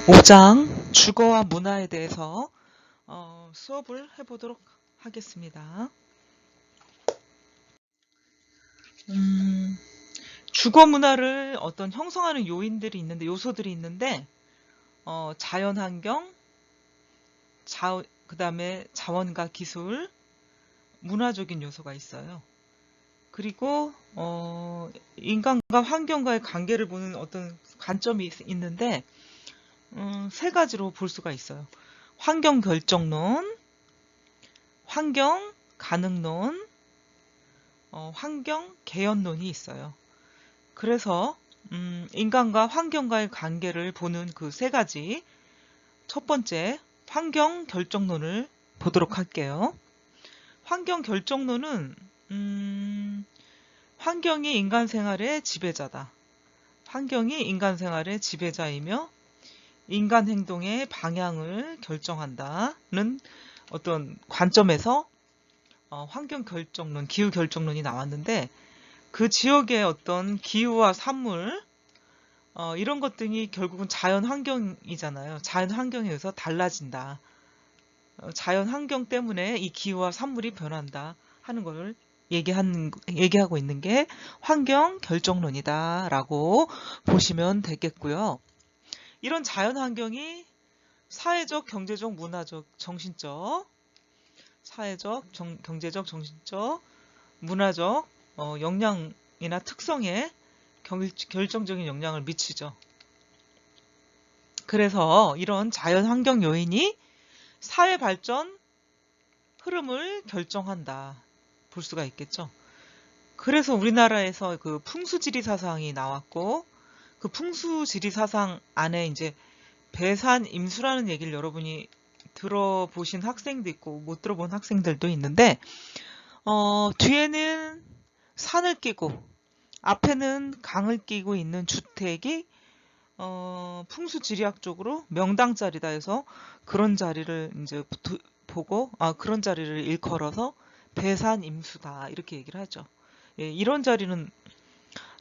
5장 주거와 문화에 대해서 수업을 해보도록 하겠습니다. 주거 문화를 어떤 형성하는 요소들이 있는데 자연환경, 그 다음에 자원과 기술, 문화적인 요소가 있어요. 그리고 인간과 환경과의 관계를 보는 어떤 관점이 있는데 세 가지로 볼 수가 있어요. 환경 결정론, 환경 가능론, 환경 개연론이 있어요. 그래서 인간과 환경과의 관계를 보는 그 세 가지, 첫 번째 환경 결정론을 보도록 할게요. 환경 결정론은 환경이 인간 생활의 지배자다. 환경이 인간 생활의 지배자이며 인간 행동의 방향을 결정한다는 어떤 관점에서 환경 결정론, 기후 결정론이 나왔는데, 그 지역의 어떤 기후와 산물, 이런 것들이 결국은 자연 환경이잖아요. 자연 환경에 의해서 달라진다. 자연 환경 때문에 이 기후와 산물이 변한다 하는 걸 얘기하고 있는 게 환경 결정론이다라고 보시면 되겠고요. 이런 자연 환경이 사회적, 경제적, 문화적, 정신적, 경제적, 정신적, 문화적 역량이나 특성에 결정적인 영향을 미치죠. 그래서 이런 자연 환경 요인이 사회 발전 흐름을 결정한다 볼 수가 있겠죠. 그래서 우리나라에서 그 풍수지리 사상이 나왔고, 그 풍수지리 사상 안에 이제 배산 임수라는 얘기를 여러분이 들어보신 학생도 있고 못 들어본 학생들도 있는데, 뒤에는 산을 끼고 앞에는 강을 끼고 있는 주택이 풍수지리학적으로 명당자리다 해서 그런 자리를 이제 보고 그런 자리를 일컬어서 배산임수다 이렇게 얘기를 하죠. 예, 이런 자리는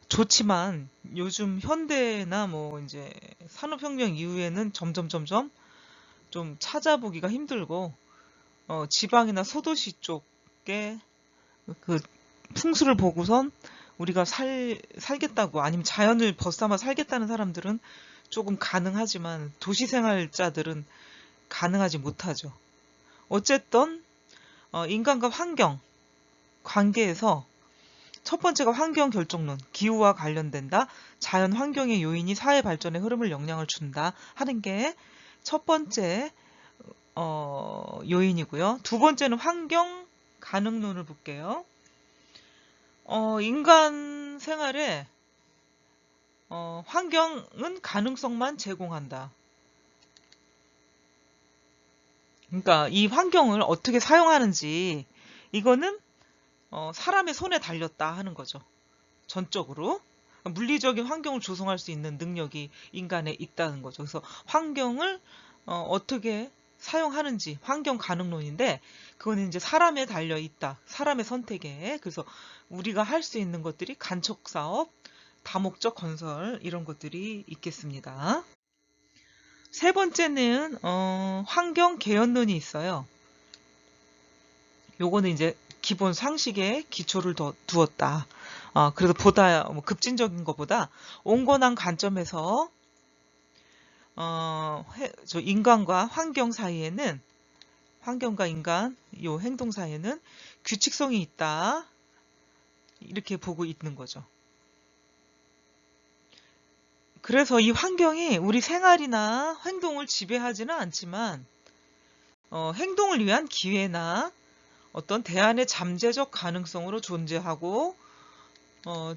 좋지만 요즘 현대나 뭐 이제 산업혁명 이후에는 점점 좀 찾아보기가 힘들고 지방이나 소도시 쪽에 그 풍수를 보고선 우리가 살겠다고 아니면 자연을 벗삼아 살겠다는 사람들은 조금 가능하지만 도시생활자들은 가능하지 못하죠. 어쨌든 인간과 환경 관계에서 첫 번째가 환경 결정론, 기후와 관련된다. 자연 환경의 요인이 사회 발전의 흐름을 영향을 준다 하는 게 첫 번째 요인이고요. 두 번째는 환경 가능론을 볼게요. 인간 생활에 환경은 가능성만 제공한다. 그러니까 이 환경을 어떻게 사용하는지 이거는 사람의 손에 달렸다 하는 거죠. 전적으로. 물리적인 환경을 조성할 수 있는 능력이 인간에 있다는 거죠. 그래서 환경을 어떻게 사용하는지 환경 가능론인데, 그거는 이제 사람에 달려 있다. 사람의 선택에. 그래서 우리가 할 수 있는 것들이 간척 사업, 다목적 건설 이런 것들이 있겠습니다. 세 번째는 환경 개연론이 있어요. 요거는 이제 기본 상식에 기초를 더 두었다. 그래서 보다 급진적인 것보다 온건한 관점에서 저 인간과 환경 사이에는, 환경과 인간 요 행동 사이에는 규칙성이 있다 이렇게 보고 있는 거죠. 그래서 이 환경이 우리 생활이나 행동을 지배하지는 않지만 행동을 위한 기회나 어떤 대안의 잠재적 가능성으로 존재하고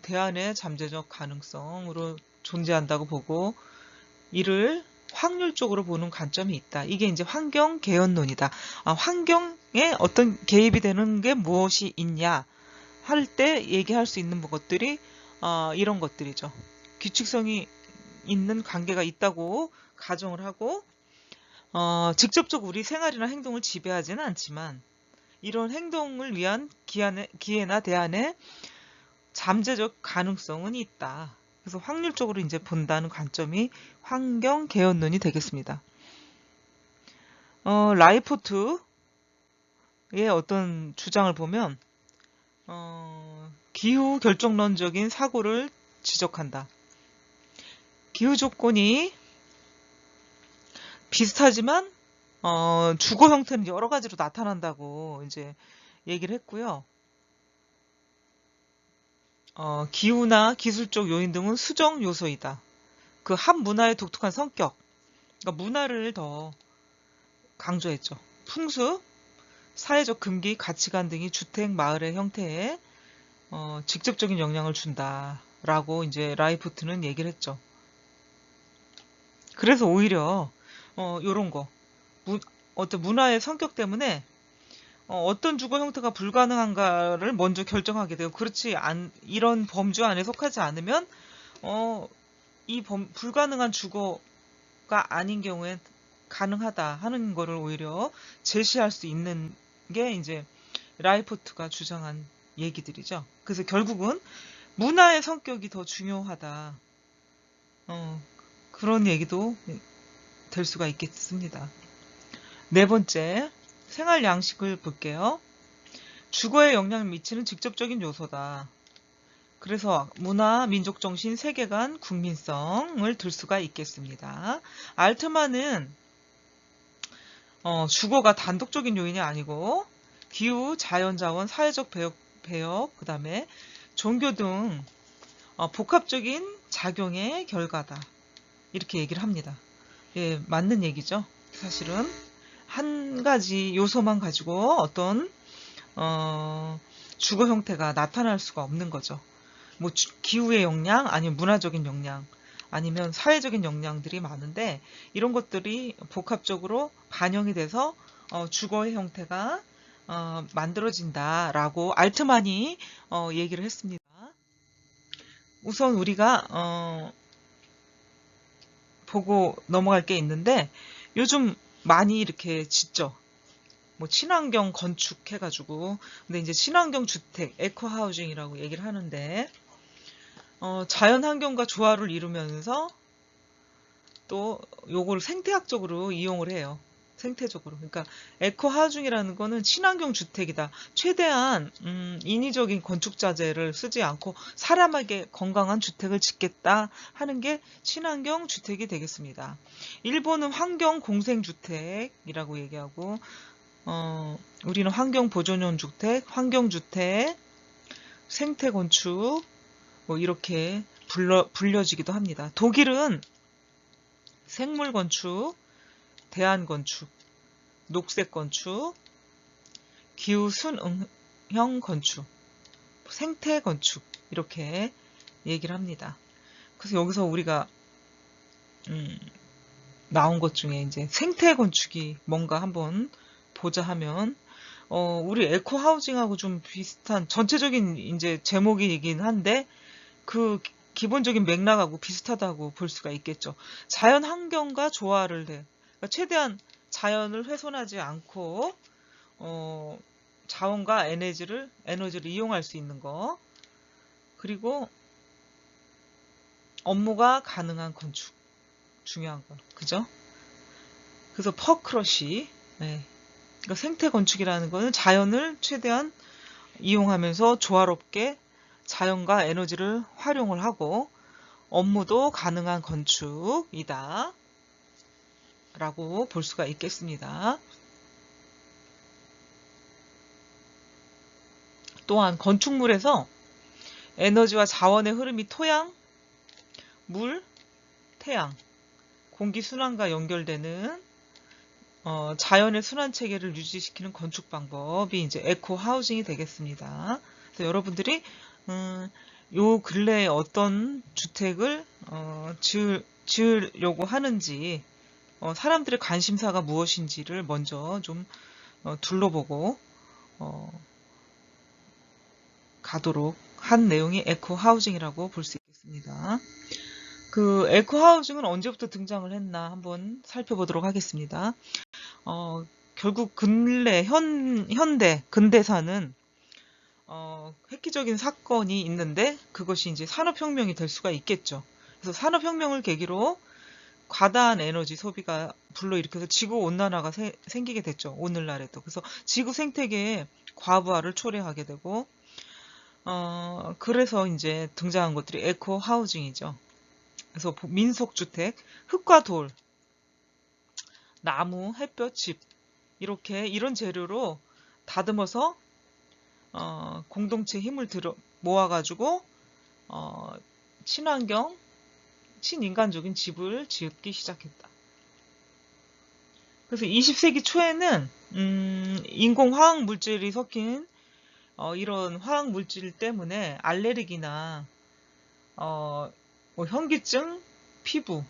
대안의 잠재적 가능성으로 존재한다고 보고 이를 확률적으로 보는 관점이 있다. 이게 이제 환경 개연론이다. 환경에 어떤 개입이 되는 게 무엇이 있냐 할 때 얘기할 수 있는 것들이 이런 것들이죠. 규칙성이 있는 관계가 있다고 가정을 하고 직접적으로 우리 생활이나 행동을 지배하지는 않지만 이런 행동을 위한 기회나 대안의 잠재적 가능성은 있다. 그래서 확률적으로 이제 본다는 관점이 환경 개연론이 되겠습니다. 라이포트의 어떤 주장을 보면 기후 결정론적인 사고를 지적한다. 기후 조건이 비슷하지만 주거 형태는 여러 가지로 나타난다고 이제 얘기를 했고요. 기후나 기술적 요인 등은 수정 요소이다. 그 한 문화의 독특한 성격, 그러니까 문화를 더 강조했죠. 풍습, 사회적 금기, 가치관 등이 주택, 마을의 형태에 직접적인 영향을 준다라고 이제 라이포트는 얘기를 했죠. 그래서 오히려 요런 거 어떤 문화의 성격 때문에 어떤 주거 형태가 불가능한가를 먼저 결정하게 돼요. 이런 범주 안에 속하지 않으면 불가능한 주거가 아닌 경우엔 가능하다 하는 거를 오히려 제시할 수 있는 게 이제 라이포트가 주장한 얘기들이죠. 그래서 결국은 문화의 성격이 더 중요하다. 그런 얘기도 될 수가 있겠습니다. 네 번째, 생활 양식을 볼게요. 주거에 영향을 미치는 직접적인 요소다. 그래서 문화, 민족 정신, 세계관, 국민성을 들 수가 있겠습니다. 알트만은 주거가 단독적인 요인이 아니고 기후, 자연자원, 사회적 배역, 그 다음에 종교 등 복합적인 작용의 결과다. 이렇게 얘기를 합니다. 예, 맞는 얘기죠. 사실은 한 가지 요소만 가지고 어떤 주거 형태가 나타날 수가 없는 거죠. 뭐 기후의 영향, 아니면 문화적인 영향, 아니면 사회적인 영향들이 많은데 이런 것들이 복합적으로 반영이 돼서 주거의 형태가 만들어진다라고 알트만이 얘기를 했습니다. 우선 우리가 보고 넘어갈 게 있는데 요즘 많이 이렇게 짓죠. 뭐 친환경 건축 해가지고 근데 이제 친환경 주택, 에코하우징이라고 얘기를 하는데 자연 환경과 조화를 이루면서 또 요거를 생태학적으로 이용을 해요. 생태적으로. 그러니까 에코하우징이라는 거는 친환경 주택이다. 최대한 인위적인 건축 자재를 쓰지 않고 사람에게 건강한 주택을 짓겠다 하는 게 친환경 주택이 되겠습니다. 일본은 환경 공생 주택이라고 얘기하고 우리는 환경 보존형 주택, 환경 주택, 생태 건축 뭐 이렇게 불려지기도 합니다. 독일은 생물 건축, 대안 건축, 녹색 건축, 기후 순응형 건축, 생태 건축 이렇게 얘기를 합니다. 그래서 여기서 우리가 나온 것 중에 이제 생태 건축이 뭔가 한번 보자 하면 우리 에코 하우징하고 좀 비슷한 전체적인 이제 제목이긴 한데 그 기본적인 맥락하고 비슷하다고 볼 수가 있겠죠. 자연 환경과 조화를 해. 그러니까 최대한 자연을 훼손하지 않고 자원과 에너지를 이용할 수 있는 거. 그리고 업무가 가능한 건축. 중요한 거. 그죠? 그래서 퍼크러시. 네. 그러니까 생태 건축이라는 거는 자연을 최대한 이용하면서 조화롭게 자연과 에너지를 활용을 하고 업무도 가능한 건축이다 라고 볼 수가 있겠습니다. 또한 건축물에서 에너지와 자원의 흐름이 토양, 물, 태양, 공기 순환과 연결되는 자연의 순환 체계를 유지시키는 건축 방법이 이제 에코 하우징이 되겠습니다. 그래서 여러분들이 요 근래에 어떤 주택을 지으려고 하는지 사람들의 관심사가 무엇인지를 먼저 좀 둘러보고 가도록 한 내용이 에코 하우징이라고 볼 수 있겠습니다. 그 에코 하우징은 언제부터 등장을 했나 한번 살펴보도록 하겠습니다. 결국 근대사는 획기적인 사건이 있는데 그것이 이제 산업혁명이 될 수가 있겠죠. 그래서 산업혁명을 계기로 과다한 에너지 소비가 불러일으켜서 지구온난화가 생기게 됐죠. 오늘날에도. 그래서 지구 생태계에 과부하를 초래하게 되고, 그래서 이제 등장한 것들이 에코 하우징이죠. 그래서 민속주택, 흙과 돌, 나무, 햇볕, 집, 이렇게 이런 재료로 다듬어서 공동체 힘을 모아가지고 친환경, 친인간적인 집을 짓기 시작했다. 그래서 20세기 초에는 인공 화학 물질이 섞인 이런 화학 물질 때문에 알레르기나 뭐 현기증, 피부,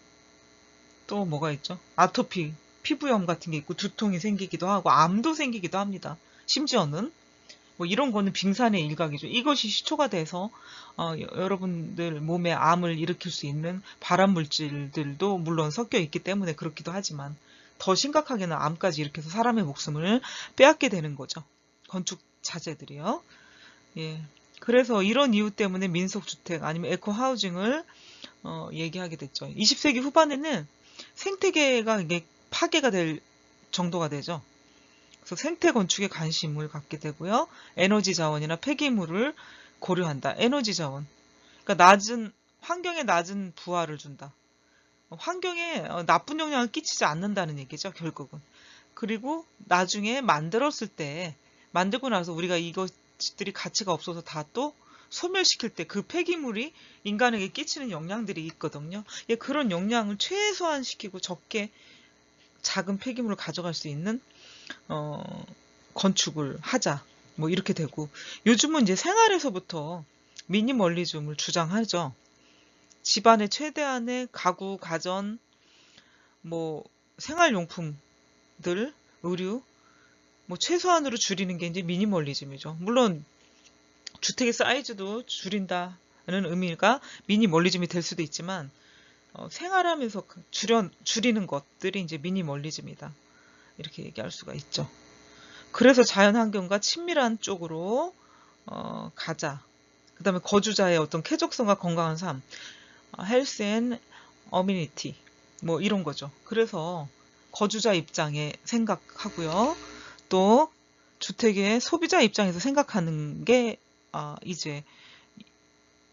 또 뭐가 있죠? 아토피, 피부염 같은 게 있고 두통이 생기기도 하고 암도 생기기도 합니다. 심지어는 뭐 이런 거는 빙산의 일각이죠. 이것이 시초가 돼서 여러분들 몸에 암을 일으킬 수 있는 발암 물질들도 물론 섞여 있기 때문에 그렇기도 하지만 더 심각하게는 암까지 일으켜서 사람의 목숨을 빼앗게 되는 거죠. 건축 자재들이요. 예. 그래서 이런 이유 때문에 민속주택 아니면 에코하우징을 얘기하게 됐죠. 20세기 후반에는 생태계가 이게 파괴가 될 정도가 되죠. 그래서 생태 건축에 관심을 갖게 되고요. 에너지 자원이나 폐기물을 고려한다. 에너지 자원. 그러니까 환경에 낮은 부하를 준다. 환경에 나쁜 영향을 끼치지 않는다는 얘기죠, 결국은. 그리고 나중에 만들고 나서 우리가 이것들이 가치가 없어서 다 또 소멸시킬 때 그 폐기물이 인간에게 끼치는 영향들이 있거든요. 예, 그런 영향을 최소화시키고 적게 작은 폐기물을 가져갈 수 있는 건축을 하자. 뭐 이렇게 되고 요즘은 이제 생활에서부터 미니멀리즘을 주장하죠. 집안의 최대한의 가구, 가전, 뭐 생활용품들, 의류, 뭐 최소한으로 줄이는 게 이제 미니멀리즘이죠. 물론 주택의 사이즈도 줄인다는 의미가 미니멀리즘이 될 수도 있지만 생활하면서 줄이는 것들이 이제 미니멀리즘이다. 이렇게 얘기할 수가 있죠. 그래서 자연환경과 친밀한 쪽으로 가자. 그 다음에 거주자의 어떤 쾌적성과 건강한 삶, 헬스 앤 어미니티, 뭐 이런 거죠. 그래서 거주자 입장에 생각하고요. 또 주택의 소비자 입장에서 생각하는 게 이제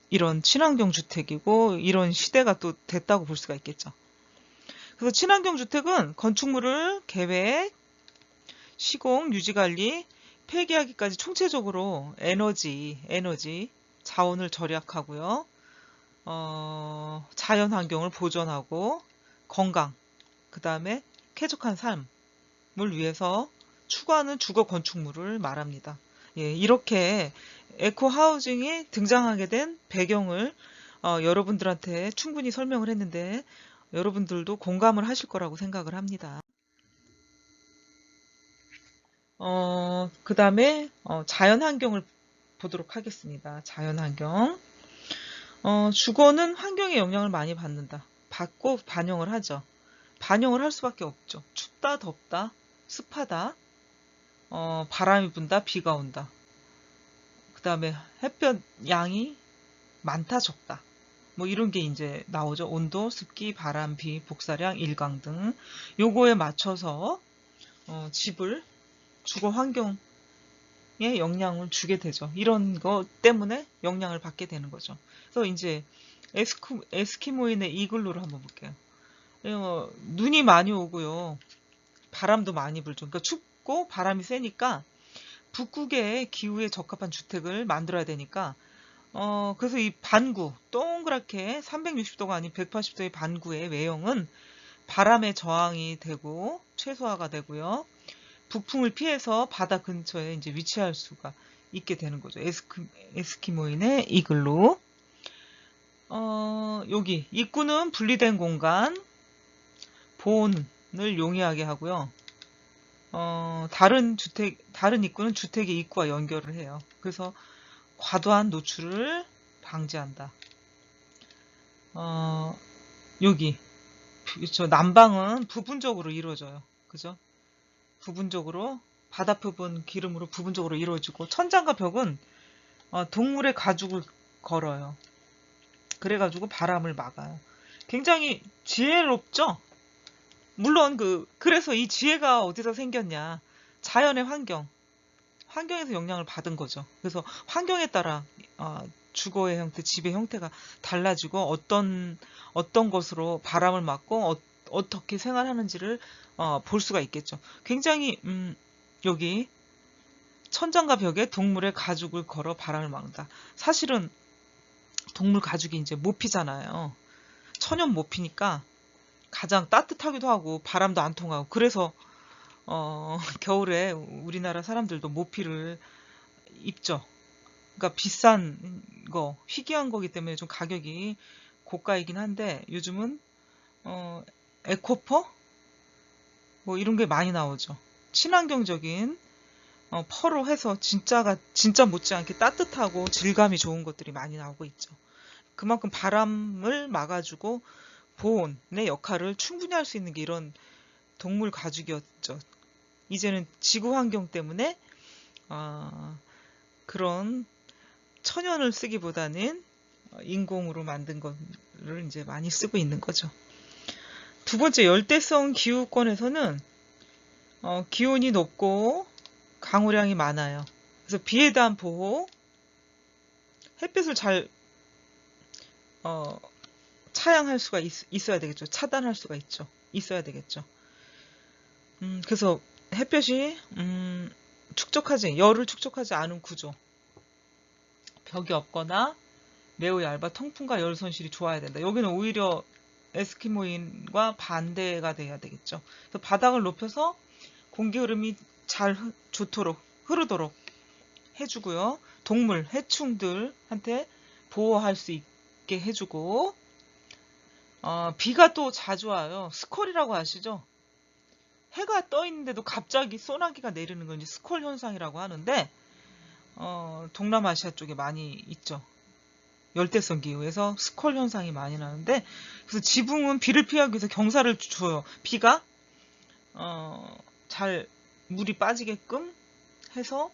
이런 친환경 주택이고 이런 시대가 또 됐다고 볼 수가 있겠죠. 그래서 친환경 주택은 건축물을 계획, 시공, 유지관리, 폐기하기까지 총체적으로 에너지, 자원을 절약하고요. 자연 환경을 보존하고 건강, 그 다음에 쾌적한 삶을 위해서 추구하는 주거 건축물을 말합니다. 예, 이렇게 에코 하우징이 등장하게 된 배경을 여러분들한테 충분히 설명을 했는데 여러분들도 공감을 하실 거라고 생각을 합니다. 그 다음에 자연 환경을 보도록 하겠습니다. 자연 환경. 주거는 환경에 영향을 많이 받고 반영을 하죠. 반영을 할 수밖에 없죠. 춥다, 덥다, 습하다, 바람이 분다, 비가 온다. 그 다음에 햇볕 양이 많다, 적다. 뭐 이런 게 이제 나오죠. 온도, 습기, 바람, 비, 복사량, 일광 등. 요거에 맞춰서 집을 주거 환경에 영향을 주게 되죠. 이런 것 때문에 영향을 받게 되는 거죠. 그래서 이제 에스키모인의 이글루를 한번 볼게요. 눈이 많이 오고요. 바람도 많이 불죠. 그러니까 춥고 바람이 세니까 북극의 기후에 적합한 주택을 만들어야 되니까 그래서 이 반구 동그랗게 360도가 아닌 180도의 반구의 외형은 바람에 저항이 되고 최소화가 되고요. 북풍을 피해서 바다 근처에 이제 위치할 수가 있게 되는 거죠. 에스키모인의 이글루. 여기 입구는 분리된 공간, 보온을 용이하게 하고요. 다른 입구는 주택의 입구와 연결을 해요. 그래서 과도한 노출을 방지한다. 여기 저 난방은 부분적으로 이루어져요. 그죠? 부분적으로 바닥 부분 기름으로 부분적으로 이루어지고 천장과 벽은 동물의 가죽을 걸어요. 그래가지고 바람을 막아요. 굉장히 지혜롭죠? 물론 그래서 이 지혜가 어디서 생겼냐? 자연의 환경에서 영향을 받은 거죠. 그래서 환경에 따라 주거의 형태, 집의 형태가 달라지고 어떤 것으로 바람을 막고 어떻게 생활하는지를 볼 수가 있겠죠. 굉장히 여기 천장과 벽에 동물의 가죽을 걸어 바람을 막는다. 사실은 동물 가죽이 이제 모피잖아요. 천연 모피니까 가장 따뜻하기도 하고 바람도 안 통하고 그래서 겨울에 우리나라 사람들도 모피를 입죠. 그러니까 비싼 거, 희귀한 거기 때문에 좀 가격이 고가이긴 한데 요즘은 에코퍼 뭐 이런 게 많이 나오죠. 친환경적인 펄로 해서 진짜 못지않게 따뜻하고 질감이 좋은 것들이 많이 나오고 있죠. 그만큼 바람을 막아주고 보온의 역할을 충분히 할 수 있는 게 이런 동물 가죽이었죠. 이제는 지구 환경 때문에 그런 천연을 쓰기보다는 인공으로 만든 거를 이제 많이 쓰고 있는 거죠. 두 번째, 열대성 기후권에서는 기온이 높고 강우량이 많아요. 그래서 비에 대한 보호, 햇빛을 잘 차양할 수가 있어야 되겠죠. 차단할 수가 있어야 되겠죠. 그래서 햇볕이 열을 축적하지 않은 구조, 벽이 없거나 매우 얇아 통풍과 열 손실이 좋아야 된다. 여기는 오히려 에스키모인과 반대가 돼야 되겠죠. 그래서 바닥을 높여서 공기 흐름이 잘 좋도록 흐르도록 해주고요. 동물, 해충들한테 보호할 수 있게 해주고 비가 또 자주 와요. 스콜이라고 아시죠? 해가 떠 있는데도 갑자기 소나기가 내리는 건 이제 스콜 현상이라고 하는데 동남아시아 쪽에 많이 있죠. 열대성 기후에서 스콜 현상이 많이 나는데 그래서 지붕은 비를 피하기 위해서 경사를 줘요. 비가 잘 물이 빠지게끔 해서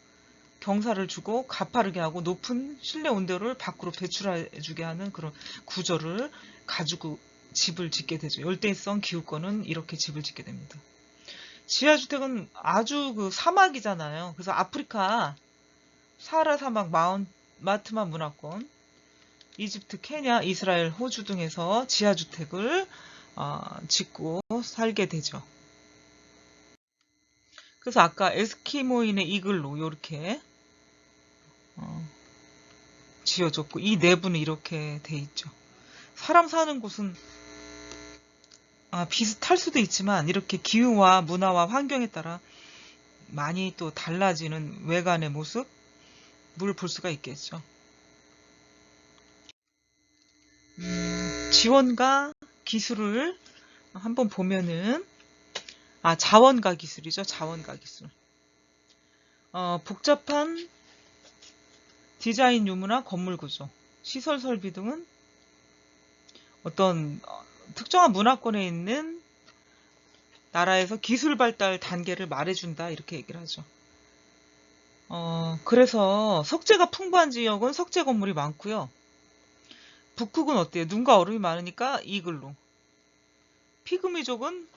경사를 주고 가파르게 하고 높은 실내 온도를 밖으로 배출해주게 하는 그런 구조를 가지고 집을 짓게 되죠. 열대성 기후권은 이렇게 집을 짓게 됩니다. 지하주택은 아주 사막이잖아요. 그래서 아프리카 사하라 사막 마트만 문화권, 이집트, 케냐, 이스라엘, 호주 등에서 지하주택을 짓고 살게 되죠. 그래서 아까 에스키모인의 이글루 이렇게 지어졌고 이 내부는 이렇게 돼 있죠. 사람 사는 곳은 비슷할 수도 있지만 이렇게 기후와 문화와 환경에 따라 많이 또 달라지는 외관의 모습을 볼 수가 있겠죠. 지원과 기술을 한번 보면은 자원과 기술이죠. 자원과 기술. 복잡한 디자인 유무나 건물 구조, 시설 설비 등은 어떤 특정한 문화권에 있는 나라에서 기술 발달 단계를 말해준다 이렇게 얘기를 하죠. 그래서 석재가 풍부한 지역은 석재 건물이 많고요. 북극은 어때요? 눈과 얼음이 많으니까 이글루. 피그미족은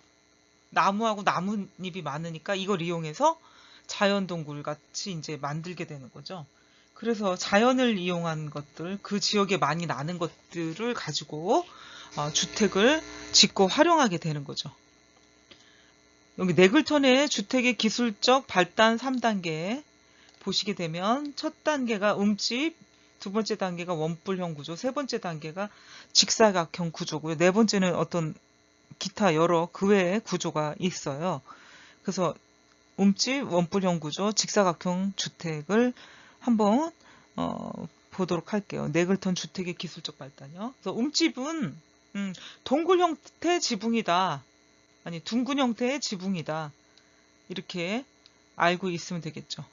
나무하고 나뭇잎이 많으니까 이걸 이용해서 자연동굴 같이 이제 만들게 되는 거죠. 그래서 자연을 이용한 것들, 그 지역에 많이 나는 것들을 가지고 주택을 짓고 활용하게 되는 거죠. 여기 네글턴의 주택의 기술적 발달 3단계 보시게 되면 첫 단계가 움집, 두 번째 단계가 원뿔형 구조, 세 번째 단계가 직사각형 구조고요. 네 번째는 어떤 기타 여러 그 외의 구조가 있어요. 그래서 움집, 원뿔형 구조, 직사각형 주택을 한번 보도록 할게요. 네글턴 주택의 기술적 발달이요. 그래서 움집은 동굴 형태 지붕이다. 아니 둥근 형태의 지붕이다. 이렇게 알고 있으면 되겠죠.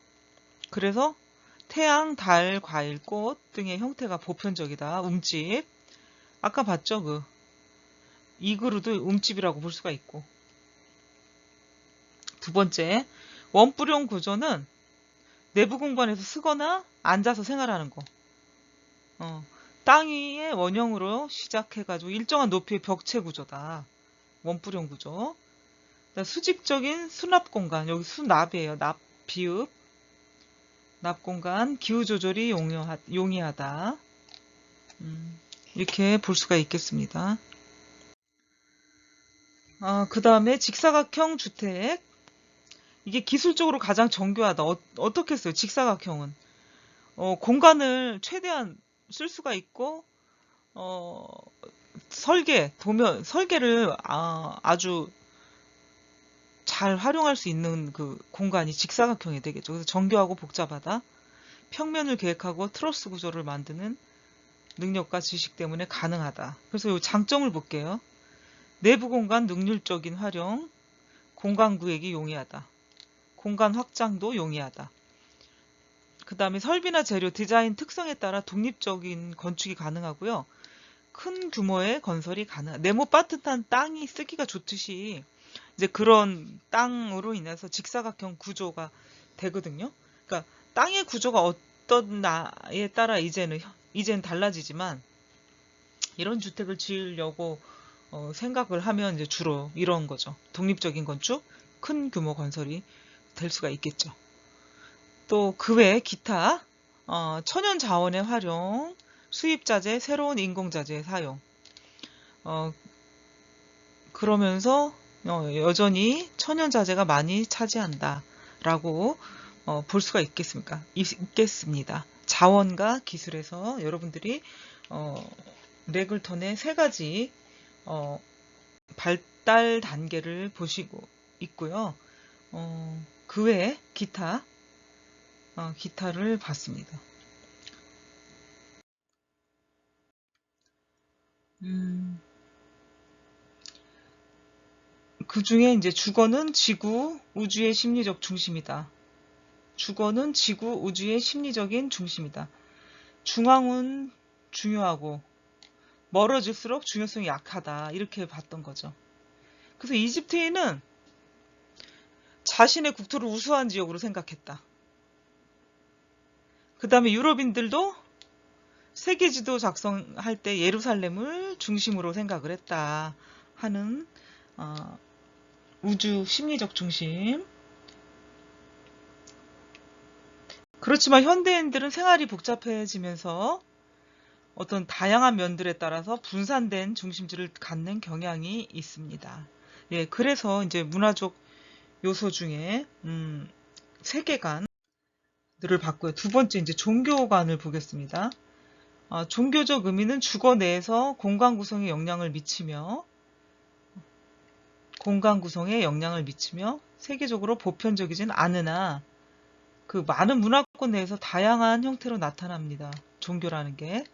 그래서 태양, 달, 과일, 꽃 등의 형태가 보편적이다. 움집. 아까 봤죠? 이그루도 움집이라고 볼 수가 있고. 두 번째, 원뿔형 구조는 내부 공간에서 쓰거나 앉아서 생활하는 거. 땅 위의 원형으로 시작해가지고 일정한 높이의 벽체 구조다. 원뿔형 구조. 수직적인 수납 공간. 여기 수납이에요. 납, 비읍. 납 공간, 기후 조절이 용이하다. 이렇게 볼 수가 있겠습니다. 그 다음에 직사각형 주택. 이게 기술적으로 가장 정교하다. 어떻게 써요? 직사각형은. 공간을 최대한 쓸 수가 있고, 설계를 아주 잘 활용할 수 있는 그 공간이 직사각형이 되겠죠. 그래서 정교하고 복잡하다. 평면을 계획하고 트러스 구조를 만드는 능력과 지식 때문에 가능하다. 그래서 이 장점을 볼게요. 내부 공간 능률적인 활용, 공간 구획이 용이하다. 공간 확장도 용이하다. 그 다음에 설비나 재료, 디자인 특성에 따라 독립적인 건축이 가능하고요. 큰 규모의 건설이 네모 빠듯한 땅이 쓰기가 좋듯이 이제 그런 땅으로 인해서 직사각형 구조가 되거든요. 그러니까 땅의 구조가 어떤 나에 따라 이제는 달라지지만 이런 주택을 지으려고 생각을 하면 이제 주로 이런 거죠. 독립적인 건축, 큰 규모 건설이 될 수가 있겠죠. 또 그 외에 기타 천연 자원의 활용, 수입자재, 새로운 인공자재의 사용. 그러면서 여전히 천연자재가 많이 차지한다라고 볼 수가 있겠습니다. 자원과 기술에서 여러분들이 레글턴의 세 가지 발달 단계를 보시고 있고요. 그 외에 기타를 봤습니다. 그 중에 이제 주거는 지구, 우주의 심리적 중심이다. 주거는 지구, 우주의 심리적인 중심이다. 중앙은 중요하고 멀어질수록 중요성이 약하다. 이렇게 봤던 거죠. 그래서 이집트인은 자신의 국토를 우수한 지역으로 생각했다. 그 다음에 유럽인들도 세계지도 작성할 때 예루살렘을 중심으로 생각을 했다 하는 우주 심리적 중심. 그렇지만 현대인들은 생활이 복잡해지면서 어떤 다양한 면들에 따라서 분산된 중심지를 갖는 경향이 있습니다. 예, 그래서 이제 문화적 요소 중에 세계관들을 봤고요. 두 번째 이제 종교관을 보겠습니다. 종교적 의미는 주거 내에서 공간 구성에 영향을 미치며 세계적으로 보편적이진 않으나 그 많은 문화권 내에서 다양한 형태로 나타납니다. 종교라는 게.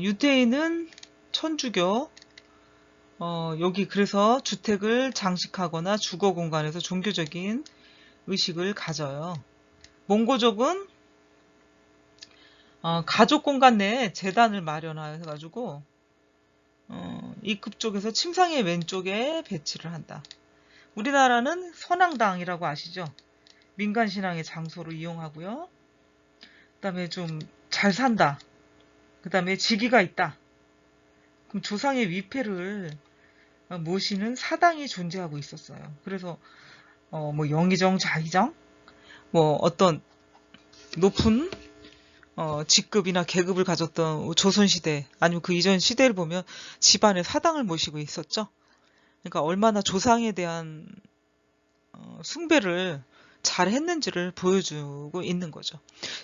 유대인은 천주교, 여기 그래서 주택을 장식하거나 주거 공간에서 종교적인 의식을 가져요. 몽고족은 가족 공간 내에 제단을 마련해가지고 입구 쪽에서 침상의 왼쪽에 배치를 한다. 우리나라는 선앙당이라고 아시죠? 민간신앙의 장소로 이용하고요. 그 다음에 좀 잘 산다. 그 다음에 직위가 있다. 그럼 조상의 위패를 모시는 사당이 존재하고 있었어요. 그래서 뭐 영의정, 자의정, 뭐 어떤 높은 직급이나 계급을 가졌던 조선시대 아니면 그 이전 시대를 보면 집안에 사당을 모시고 있었죠. 그러니까 얼마나 조상에 대한 숭배를 잘 했는지를 보여주고 있는 거죠.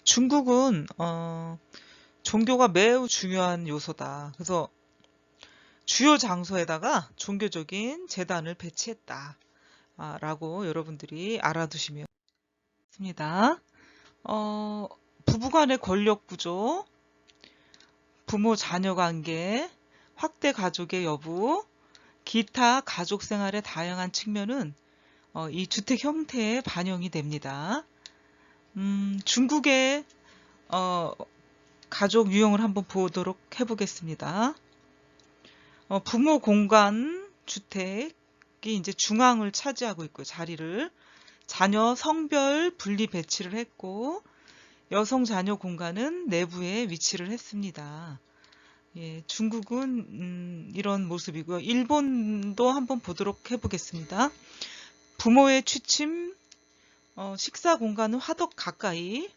중국은 종교가 매우 중요한 요소다. 그래서 주요 장소에다가 종교적인 제단을 배치했다. 라고 여러분들이 알아두시면 됩니다. 부부간의 권력 구조, 부모 자녀 관계, 확대 가족의 여부, 기타 가족 생활의 다양한 측면은 이 주택 형태에 반영이 됩니다. 중국의 가족 유형을 한번 보도록 해보겠습니다. 부모 공간 주택이 이제 중앙을 차지하고 있고요. 자리를 자녀 성별 분리 배치를 했고 여성 자녀 공간은 내부에 위치를 했습니다. 예, 중국은 이런 모습이고요. 일본도 한번 보도록 해보겠습니다. 부모의 취침, 식사 공간은 화덕 가까이,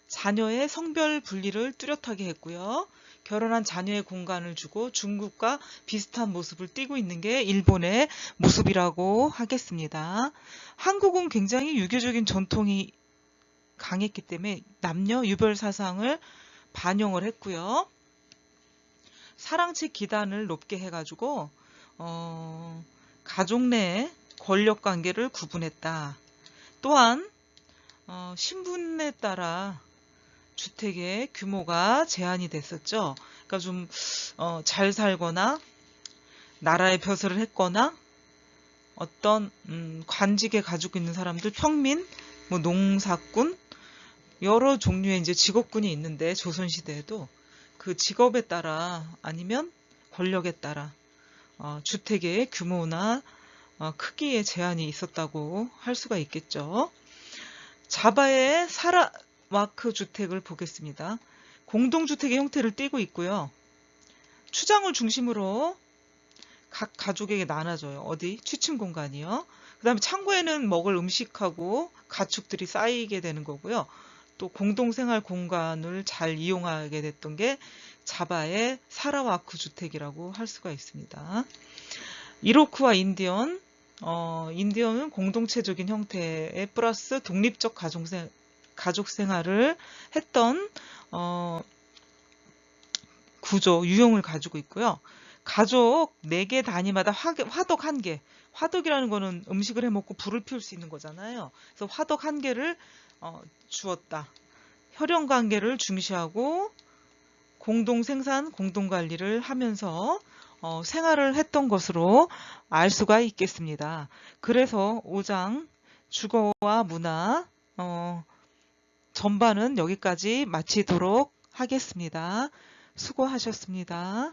자녀의 성별 분리를 뚜렷하게 했고요. 결혼한 자녀의 공간을 주고 중국과 비슷한 모습을 띠고 있는 게 일본의 모습이라고 하겠습니다. 한국은 굉장히 유교적인 전통이 강했기 때문에 남녀 유별 사상을 반영을 했고요. 사랑책 기단을 높게 해가지고 가족 내 권력 관계를 구분했다. 또한 신분에 따라 주택의 규모가 제한이 됐었죠. 그러니까 좀 잘 살거나 나라에 벼슬을 했거나 어떤 관직에 가지고 있는 사람들, 평민, 뭐 농사꾼, 여러 종류의 이제 직업군이 있는데 조선시대에도 그 직업에 따라 아니면 권력에 따라 주택의 규모나 크기에 제한이 있었다고 할 수가 있겠죠. 자바의 사라와크 주택을 보겠습니다. 공동주택의 형태를 띠고 있고요. 추장을 중심으로 각 가족에게 나눠줘요. 어디? 취침 공간이요. 그 다음에 창고에는 먹을 음식하고 가축들이 쌓이게 되는 거고요. 또 공동생활 공간을 잘 이용하게 됐던 게 자바의 사라와크 주택이라고 할 수가 있습니다. 이로크와 인디언, 인디언은 공동체적인 형태의 플러스 독립적 가족 생활을 했던 구조, 유형을 가지고 있고요. 가족 4개 단위마다 화덕 1개, 화덕이라는 거는 음식을 해먹고 불을 피울 수 있는 거잖아요. 그래서 화덕 1개를 주었다. 혈연관계를 중시하고 공동생산, 공동관리를 하면서 생활을 했던 것으로 알 수가 있겠습니다. 그래서 5장 주거와 문화 전반은 여기까지 마치도록 하겠습니다. 수고하셨습니다.